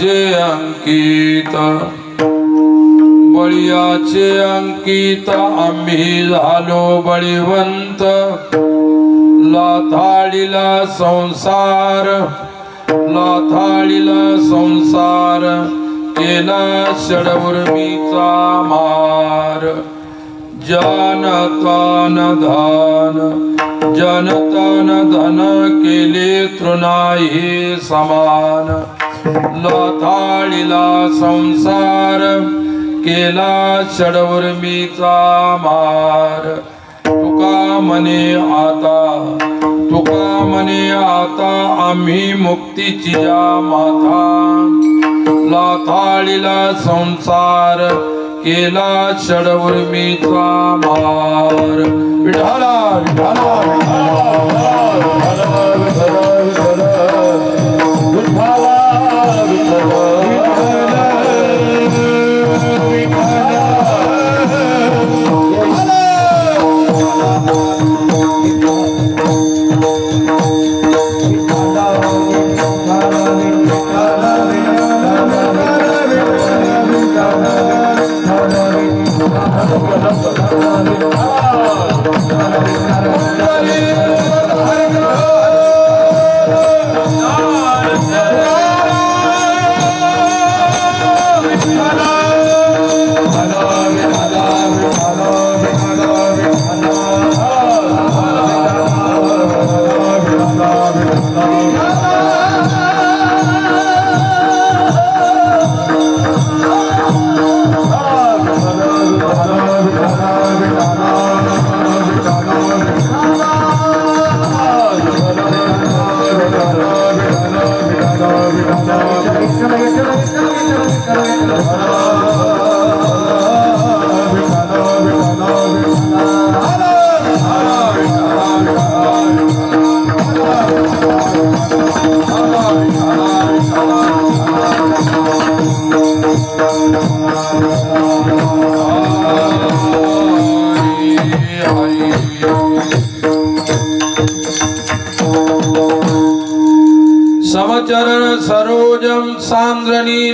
बळीयाचे अंकित बळीयाचे अंकित आम्ही झालो बळीवंत लाथाळीला संसार लाथाळीला संसार केला षडउर्मीचा मार जनतन धन जनतन धन केले तृणाही समान लाथाळीला संसार केला षडउर्मीचा मार तुका म्हणे आता आम्ही मुक्तीची या माथा लाथाळीला संसार केला षडउर्मीचा मार विठाला विठाला समचरण सरोजम सांद्रनीलाम्बुदाभं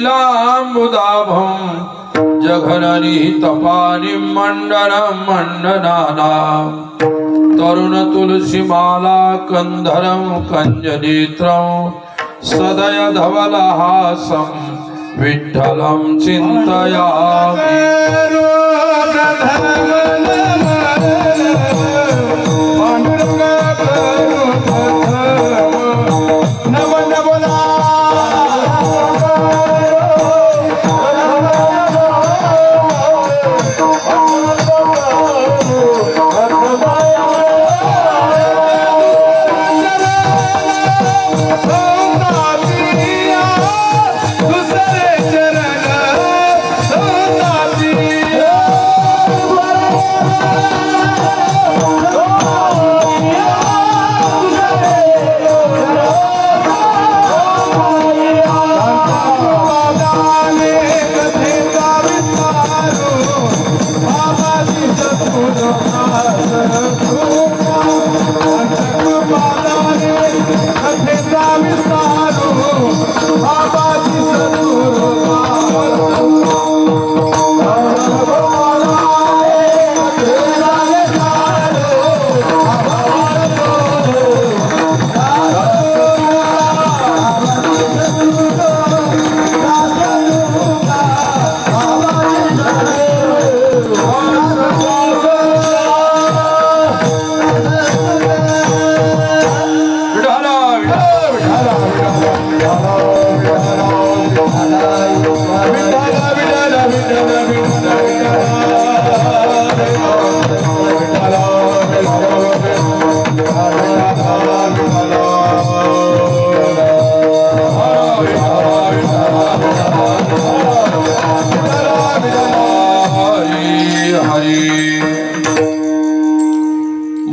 जघननिहितपानि मंडनं मंडनानां तरुण तुलसीमाला कंधरं कंजनेत्रं सदय धवलहासं विठ्ठलं चिन्तयामि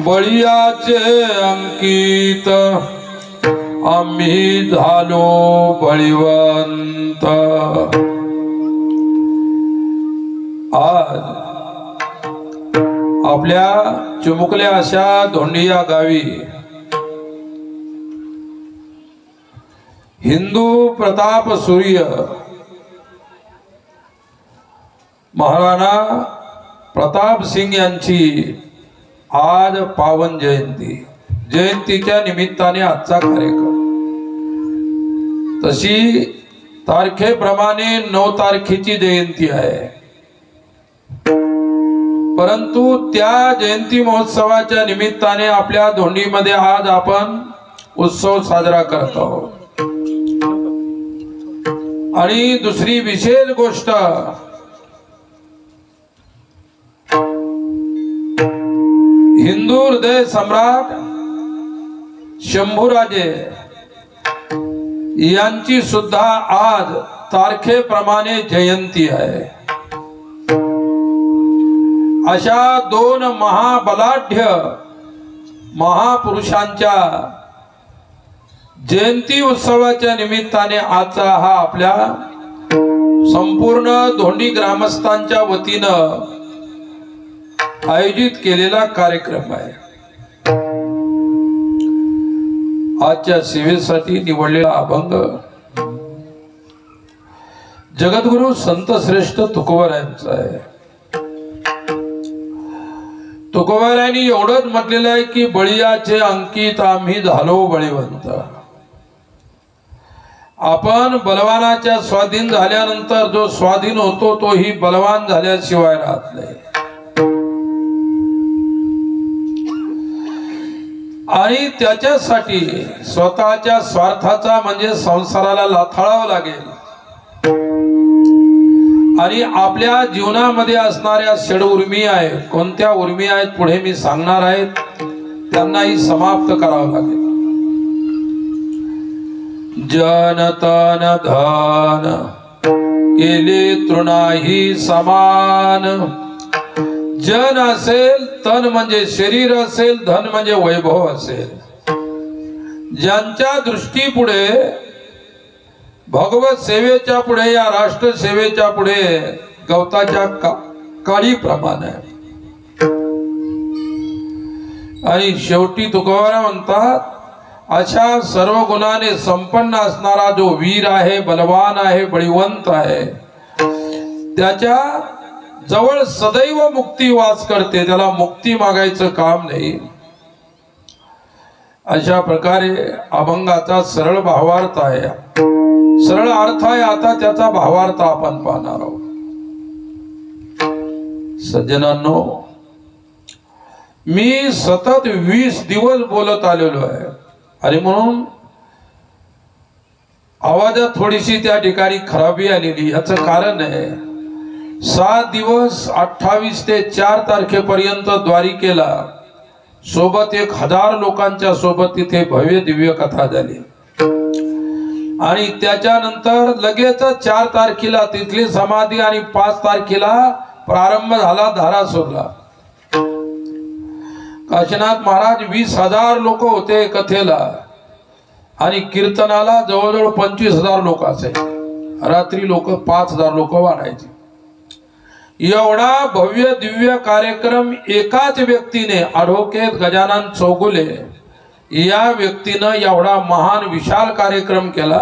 बळीयाचे अंकित आम्ही झालो बळीवंत। आज आपल्या चिमुकल्या अशा धोंडी या गावी हिंदू प्रताप सूर्य महाराणा प्रताप सिंग यांची आज पावन जयंतीच्या निमित्ताने आजचा कार्यक्रम। तशी तारखेप्रमाणे 9 तारखेची जयंती आहे, परंतु त्या जयंती महोत्सवाच्या निमित्ताने आपल्या धोंडीमध्ये आज आपण उत्सव साजरा करत आहोत। आणि दुसरी विशेष गोष्ट, हिंदू हृदय सम्राट शंभूराजे यांची सुद्धा आज तारखेप्रमाणे जयंती आहे। अशा 2 महाबलाढ्य महापुरुषांच्या जयंती उत्सवाच्या निमित्ताने आजचा हा आपल्या संपूर्ण धोंडी ग्रामस्थांच्या वतीनं आयोजित केलेला कार्यक्रम आहे। आजच्या सेवेसाठी निवडलेला अभंग जगद्गुरु संत श्रेष्ठ तुकोबारायांचा आहे। तुकोबारायांनी एवढंच म्हटलेलं आहे की बळीयाचे अंकित आम्ही झालो बळीवंत। आपण बलवानाच्या स्वाधीन झाल्यानंतर जो स्वाधीन होतो तोही बलवान झाल्याशिवाय राहत नाही। आणि त्याच्यासाठी स्वतःच्या स्वार्थाचा म्हणजे संसाराला लाथाळावं लागेल आणि आपल्या जीवनामध्ये असणाऱ्या षड उर्मी आहेत, कोणत्या उर्मी आहेत पुढे मी सांगणार आहेत, त्यांनाही समाप्त करावं लागेल। जन तन धन केले तृणाही समान। जन असेल, तन म्हणजे शरीर असेल, धन म्हणजे वैभव असेल, ज्यांच्या दृष्टीपुढे भगवत सेवेच्या पुढे या राष्ट्र सेवेच्या पुढे गवताच्या काळीप्रमाणे। आणि शेवटी तुकोबाराय म्हणतात, अशा सर्व गुणाने संपन्न असणारा जो वीर आहे, बलवान आहे, बळीवंत आहे, त्याच्या जवळ सदैव मुक्ती वास करते, त्याला मुक्ती मागायचं काम नाही। अशा प्रकारे अभंगाचा सरळ भावार्थ आहे, सरळ अर्थ आहे। आता त्याचा भावार्थ आपण पाहणार आहोत। सज्जनांनो, मी सतत 20 दिवस बोलत आलेलो आहे आणि म्हणून आवाजात थोडीशी त्या ठिकाणी खराबी आलेली। याचं कारण आहे 7 दिवस 28 ते 4 तारखेपर्यंत द्वारिकेला सोबत 1000 लोकांच्या सोबत तिथे भव्य दिव्य कथा झाली आणि त्याच्यानंतर लगेच 4 तारखेला तिथली समाधी आणि 5 तारखेला प्रारंभ झाला धारासूरला। काशीनाथ महाराज 20,000 लोक होते कथेला आणि कीर्तनाला जवळजवळ 25,000 लोक असायचे। रात्री लोक 5,000 लोक वाढायचे। एवढा भव्य दिव्य कार्यक्रम एकाच व्यक्तीने, ॲडव्होकेट गजानन चौगुले या व्यक्तीनं एवढा महान विशाल कार्यक्रम केला।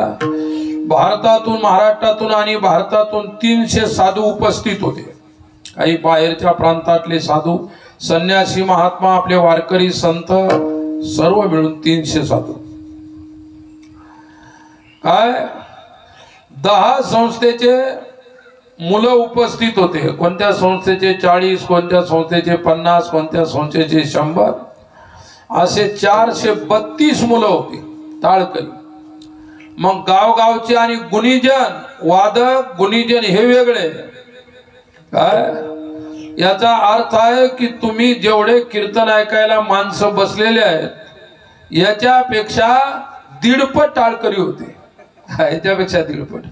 भारतातून, महाराष्ट्रातून आणि भारतातून 300 साधू उपस्थित होते। काही बाहेरच्या प्रांतातले साधू, संन्यासी, महात्मा, आपले वारकरी, संत सर्व मिळून 300 साधू। काय 10 संस्थेचे मुलं उपस्थित होते। कोणत्या संस्थेचे 40, कोणत्या संस्थेचे 50, कोणत्या संस्थेचे 100, असे 432 मुलं होती टाळकरी। मग गावगावचे आणि गुणीजन, वादक गुणीजन हे वेगळे। काय याचा अर्थ आहे की तुम्ही जेवढे कीर्तन ऐकायला माणसं बसलेले आहेत याच्यापेक्षा 1.5 टाळकरी होते, याच्यापेक्षा 1.5।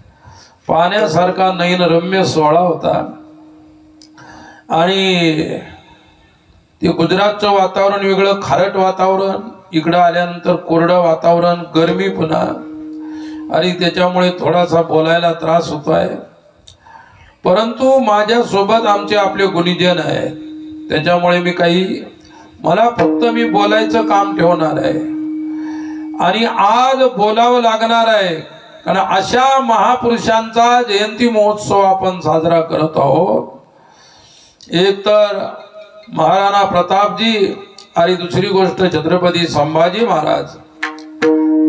पाहण्यासारखा नयनरम्य सोहळा होता। आणि ते गुजरातचं वातावरण वेगळं, खारट वातावरण, इकडं आल्यानंतर कोरडं वातावरण, गरमी पुन्हा, आणि त्याच्यामुळे थोडासा बोलायला त्रास होतोय। परंतु माझ्या सोबत आमचे आपले गुणीजन आहेत, त्याच्यामुळे मला फक्त मी बोलायचं काम ठेवणार आहे। आणि आज बोलावं लागणार आहे कारण अशा महापुरुषांचा जयंती महोत्सव आपण साजरा करत आहोत। एक तर महाराणा प्रतापजी आणि दुसरी गोष्ट छत्रपती संभाजी महाराज,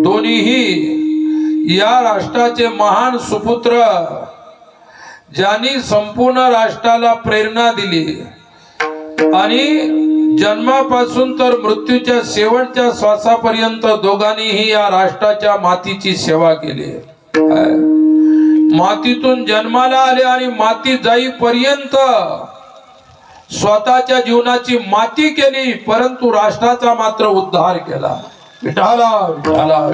दोन्हीही या राष्ट्राचे महान सुपुत्र, ज्यांनी संपूर्ण राष्ट्राला प्रेरणा दिली आणि जन्मापासून तर मृत्यूच्या शेवटच्या श्वासापर्यंत दोघांनीही या राष्ट्राच्या मातीची सेवा केली। मातीतून जन्माला आले आणि माती जाईपर्यंत स्वतःच्या जीवनाची माती केली, परंतु राष्ट्राचा मात्र उद्धार केला। विठाला विठाला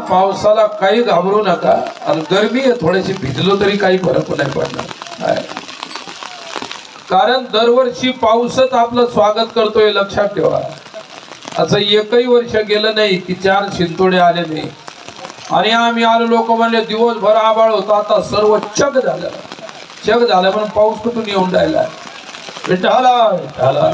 पावसाला काही घाबरू नका, आणि गरमी आहे, थोडीशी भिजलो तरी काही फरक नाही पडणार, कारण दरवर्षी पाऊसच आपलं स्वागत करतोय, लक्षात ठेवा। असं एकही वर्ष गेलं नाही की 4 शिंतोडे आले नाही आणि आम्ही आलो, लोक म्हणले दिवसभर आभाळ होता, आता सर्व चक झालं, पण पाऊस कुठून येऊन राहिला। विठाला विठाला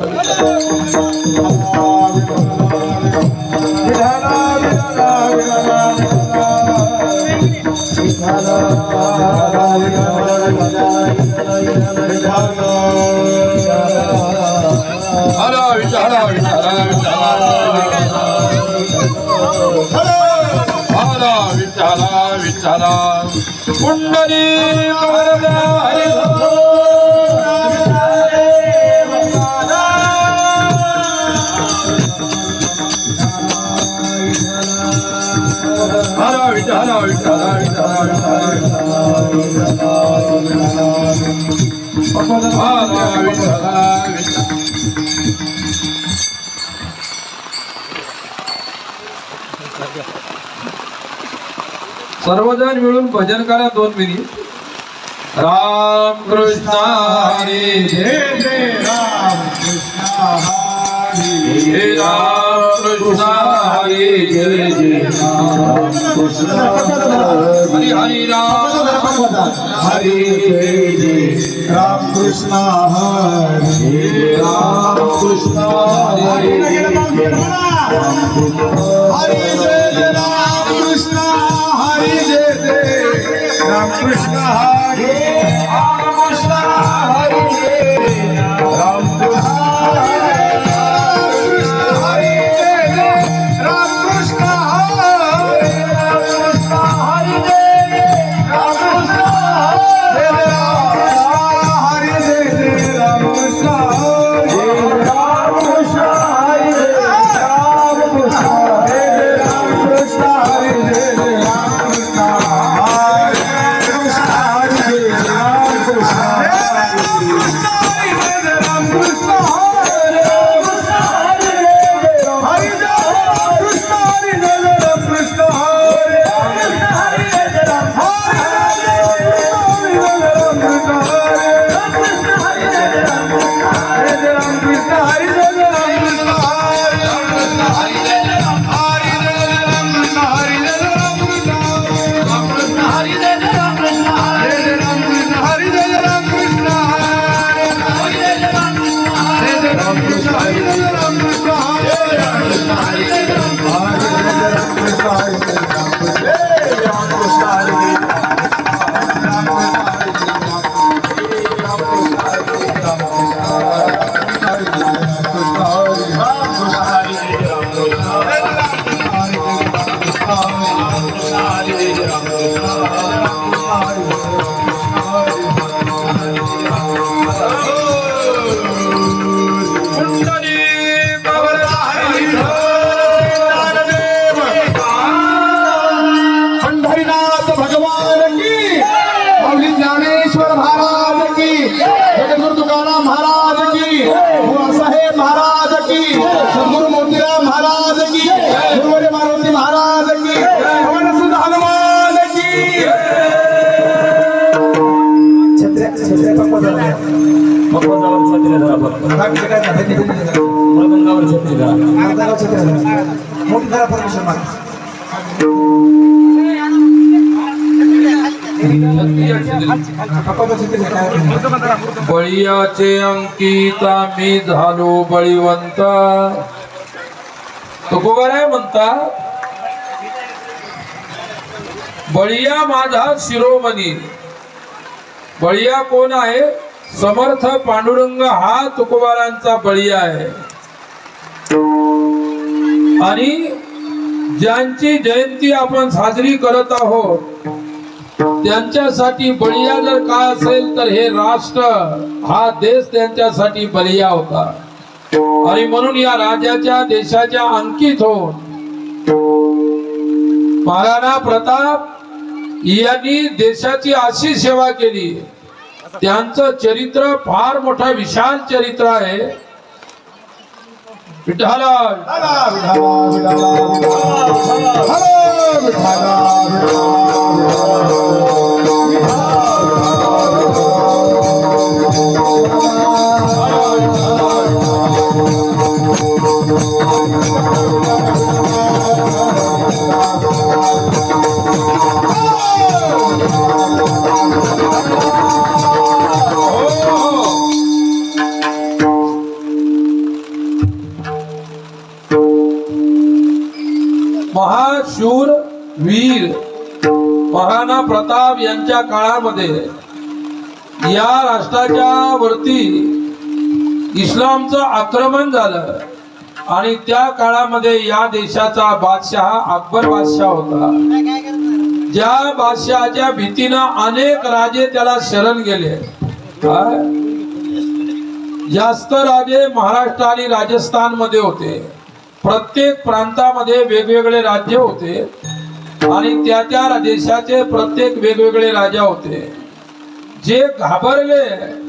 कुंडली सर्वजण मिळून भजन करा 2 मिनिट। राम कृष्ण हरी जय जय राम कृष्ण हरी, राम कृष्ण हरी जय जय राम कृष्ण हरी, हरी राम हरी जय जय राम कृष्ण हरी, राम कृष्ण हरी हरी जय जय राम कृष्ण हरी जय जय राम कृष्ण हरी, राम कृष्ण हरी राम कृष्ण हरी जय जय राम कृष्ण हरी, राम कृष्ण हरी जय जय राम कृष्ण हरी, राम कृष्ण हरी राम कृष्ण महाराज की, जगद्गुरु तुकाराम महाराज की, साहेब महाराज की सद्गुरु मोतीराम महाराज की गुरुवारी मारुती महाराज की पवन सुत हनुमान की बळीयाचे अंकित मी झालो बळीवंत. तुकोबाराय म्हणता बळीया माझा शिरोमणी. बळीया कोण आहे? समर्थ पांडुरंग हा तुकोबारांचा बळीया आहे. आणि ज्यांची जयंती आपण साजरी करत आहोत त्यांच्यासाठी बळीया जर काय असेल तर हे राष्ट्र हा देश त्यांच्यासाठी बळीया होता. आणि म्हणून या राजाच्या देशाच्या अंकित होऊन महाराणा प्रताप यांनी देशाची अशी सेवा केली. त्यांचं चरित्र फार मोठं विशाल चरित्र आहे. विठ्ठला महाशूर वीर महाराणा प्रताप यांच्या काळामध्ये या राष्ट्राच्या वरती इस्लामचं आक्रमण झालं. आणि त्या काळामध्ये या देशाचा बादशाह अकबर बादशाह होता. ज्या बादशहाच्या भीतीनं अनेक राजे त्याला शरण गेले. जास्त राजे महाराष्ट्र आणि राजस्थान मध्ये होते. प्रत्येक प्रांतामध्ये वेगवेगळे राज्य होते आणि त्या त्या देशाचे प्रत्येक वेगवेगळे राजा होते. जे घाबरले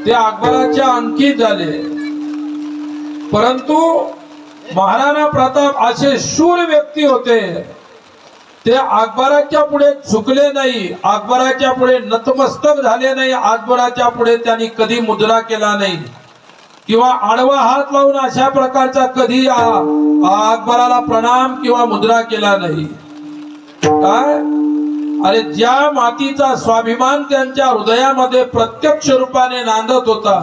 ते अकबराच्या अंकित झाले. परंतु महाराणा प्रताप असे शूर व्यक्ती होते. ते अकबराच्या पुढे झुकले नाही, अकबराच्या पुढे नतमस्तक झाले नाही, अकबराच्या पुढे त्यांनी कधी मुजरा केला नाही किंवा आडवा हात लावून अशा प्रकारचा कधी अकबराला प्रणाम किंवा मुद्रा केला नाही. काय अरे ज्या मातीचा स्वाभिमान त्यांच्या हृदयामध्ये प्रत्यक्ष रूपाने नांदत होता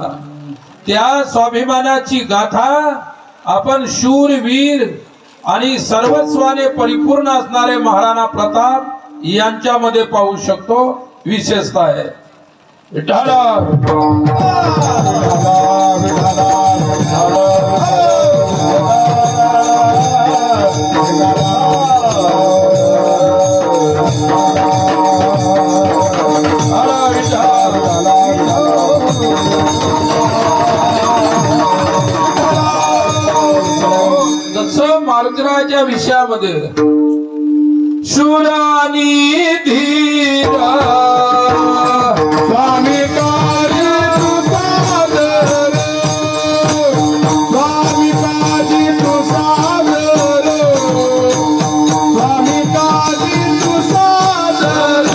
त्या स्वाभिमानाची गाथा आपण शूरवीर आणि सर्वस्वाने परिपूर्ण असणारे महाराणा प्रताप यांच्यामध्ये पाहू शकतो. विशेषतः आहे जसं मारुतीराच्या विषयामध्ये शूरानी धीर स्वामी काजी तू सादर, स्वामी काजी तू सादर, स्वामी काजी तू सादर.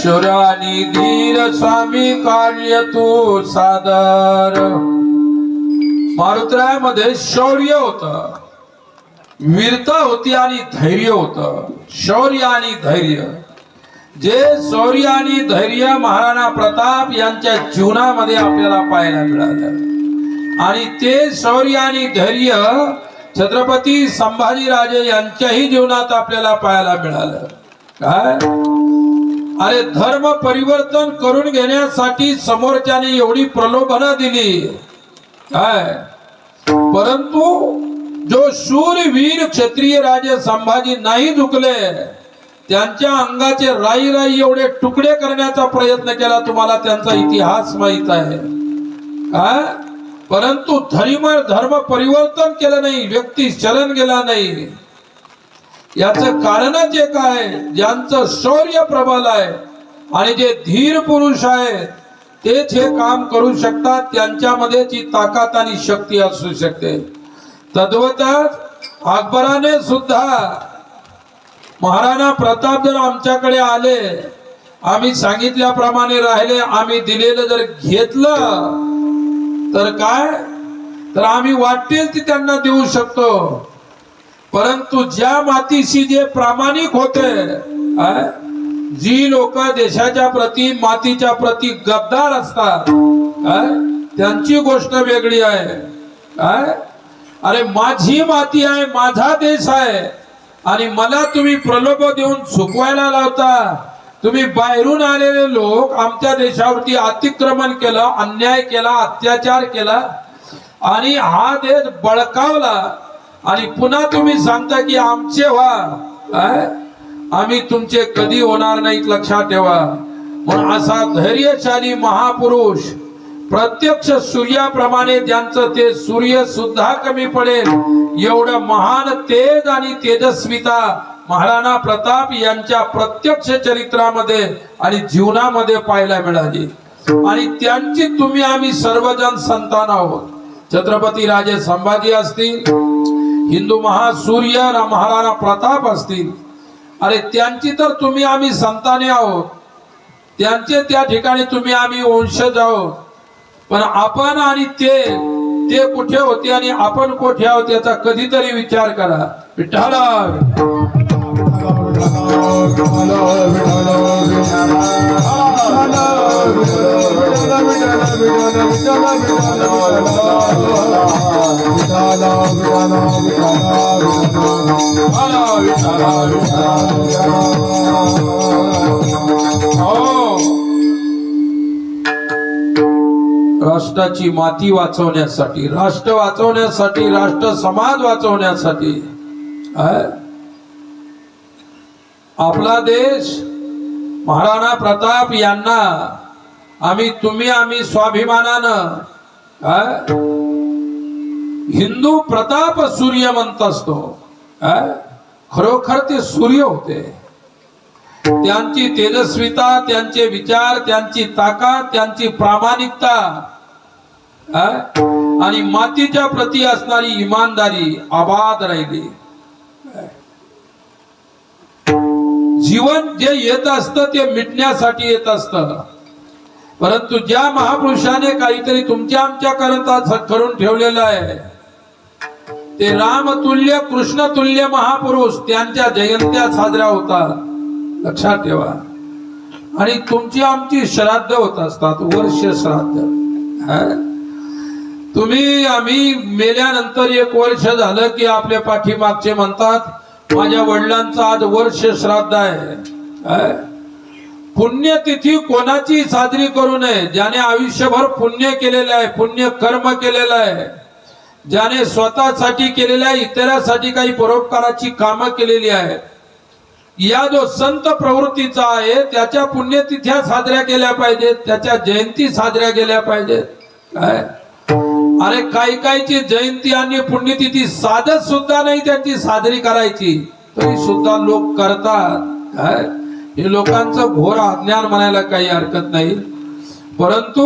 शौर्यानी धीर स्वामी कार्य तू सादर. मारुतीरायामध्ये शौर्य होत. वीरता होती आणि धैर्य होतं, शौर्य आणि धैर्य. जे शौर्य आणि धैर्य महाराणा प्रताप यांच्या जीवनामध्ये आपल्याला पाहायला मिळालं आणि ते शौर्य आणि धैर्य छत्रपती संभाजीराजे यांच्याही जीवनात आपल्याला पाहायला मिळालं. काय अरे धर्म परिवर्तन करून घेण्यासाठी समोरच्याने एवढी प्रलोभनं दिली काय, परंतु जो शूरवीर क्षत्रिय राजे संभाजी नाही झुकले, त्यांच्या अंगाचे राई राई एवढे तुकडे करण्याचा प्रयत्न केला. तुम्हाला त्यांचा इतिहास माहित आहे काय, परंतु धर्म परिवर्तन केलं नाही, व्यक्ती शरण गेला नाही. याचं कारणच एक आहे, ज्यांचं शौर्य प्रबल आहे आणि जे धीर पुरुष आहेत तेच हे काम करू शकतात. त्यांच्यामध्ये जी ताकद आणि शक्ती असू शकते. तद्वतच अकबराने सुद्धा महाराणा प्रताप जर आमच्याकडे आले, आम्ही सांगितल्याप्रमाणे राहिले, आम्ही दिलेलं जर घेतलं तर काय, तर आम्ही वाटेल ती त्यांना देऊ शकतो. परंतु ज्या मातीशी जे प्रामाणिक होते, जी लोक देशाच्या प्रती मातीच्या प्रती गद्दार असतात, त्यांची गोष्ट वेगळी आहे. अरे माझी माती आहे, माझा देश आहे आणि मला तुम्ही प्रलोभ देऊन चुकवायला लावता. तुम्ही बाहेरून आलेले लोक आमच्या देशावरती अतिक्रमण केलं, अन्याय केला, अत्याचार केला आणि हा देश बळकावला आणि पुन्हा तुम्ही सांगता की आमचे व्हा. आम्ही तुमचे कधी होणार नाहीत, लक्षात ठेवा. म्हणून असा धैर्यशाली महापुरुष, प्रत्यक्ष सूर्याप्रमाणे ज्यांचं ते सूर्य सुद्धा कमी पडेल एवढं महान तेज आणि तेजस्विता महाराणा प्रताप यांच्या प्रत्यक्ष चरित्रामध्ये आणि जीवनामध्ये पाहायला मिळाली. आणि त्यांची तुम्ही आम्ही सर्वजण संतान आहोत. छत्रपती राजे संभाजी असतील, हिंदू महासूर्य महाराणा प्रताप असतील, अरे त्यांची तर तुम्ही आम्ही संताने आहोत, त्यांचे त्या ठिकाणी तुम्ही आम्ही वंशज आहोत. पण आपण आणि ते कुठे होते आणि आपण कुठे आहोत याचा कधीतरी विचार करा. विठ्ठला राष्ट्राची माती वाचवण्यासाठी, राष्ट्र वाचवण्यासाठी, राष्ट्र समाज वाचवण्यासाठी आपला देश महाराणा प्रताप यांना आम्ही स्वाभिमानानं हिंदू प्रताप सूर्य म्हणत असतो. खरोखर ते सूर्य होते. त्यांची तेजस्विता, त्यांचे विचार, त्यांची ताकद, त्यांची प्रामाणिकता आणि मातीच्या प्रती असणारी इमानदारी आबाद राहिली. जीवन जे येत असतं ते मिटण्यासाठी येत असतं, परंतु ज्या महापुरुषाने काहीतरी तुमच्या आमच्या करता करून ठेवलेलं आहे ते रामतुल्य कृष्णतुल्य महापुरुष, त्यांच्या जयंत्या साजऱ्या होतात, लक्षात ठेवा. आणि तुमची आमची श्राद्ध होत असतात, वर्ष श्राद्ध. तुम्ही आम्ही मेल्यानंतर 1 वर्ष झालं की आपल्या पाठीमागचे म्हणतात माझ्या वडिलांचं आज वर्ष श्राद्ध आहे. पुण्यतिथी कोणाची साजरी करू नये. ज्याने आयुष्यभर पुण्य केलेलं आहे, पुण्य कर्म केलेलं आहे, ज्याने स्वतःसाठी केलेल्या आहे, इतरांसाठी काही परोपकाराची कामं केलेली आहे, या जो संत प्रवृत्तीचा आहे त्याच्या पुण्यतिथ्या साजऱ्या केल्या पाहिजेत, त्याच्या जयंती साजऱ्या केल्या पाहिजेत. अरे काहीची जयंती आणि पुण्यतिथी साधत सुद्धा नाही त्यांची साजरी करायची, तरी सुद्धा लोक करतात. हे लोकांचं घोर अज्ञान म्हणायला काही हरकत नाही. परंतु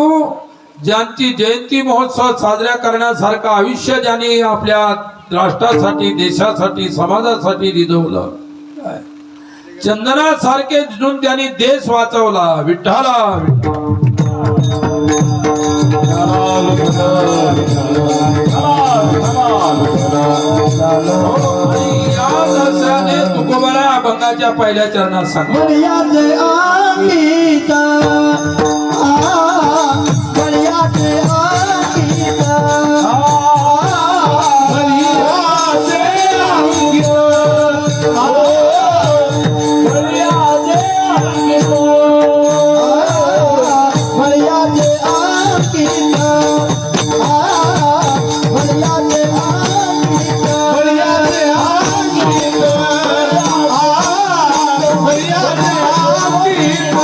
ज्यांची जयंती महोत्सव साजरा करण्यासारखं आयुष्य ज्यांनी आपल्या राष्ट्रासाठी, देशासाठी, समाजासाठी रिझवलं, चंदनासारखे झुंजून त्यांनी देश वाचवला. विठ्ठला विठ्ठला. पांडुरंगाच्या पहिल्या चरणात सांग. बळीयाचे अंकित बळीयाचे अंकित बळीयाचे अंकित बळीयाचे अंकित बळीयाचे अंकित बळीयाचे अंकित बळीयाचे अंकित बळीयाचे अंकित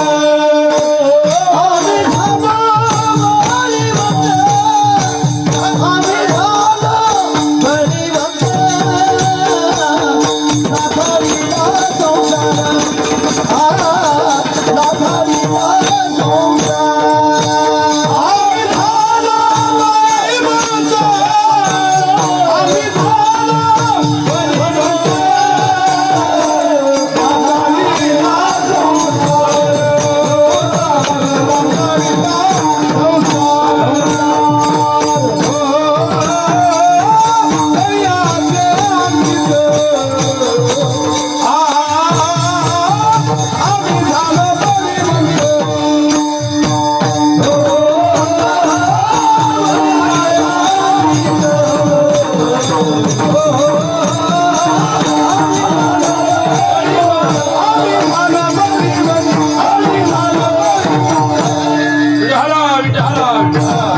आम्ही झालो बळीवंत आम्ही झालो बळीवंत नाथारीला संसार नाथारीला संसार आम्ही झालो बळीवंत आम्ही झालो बळीवंत नाथारीला विठ्ठला, विठ्ठला, विठ्ठला.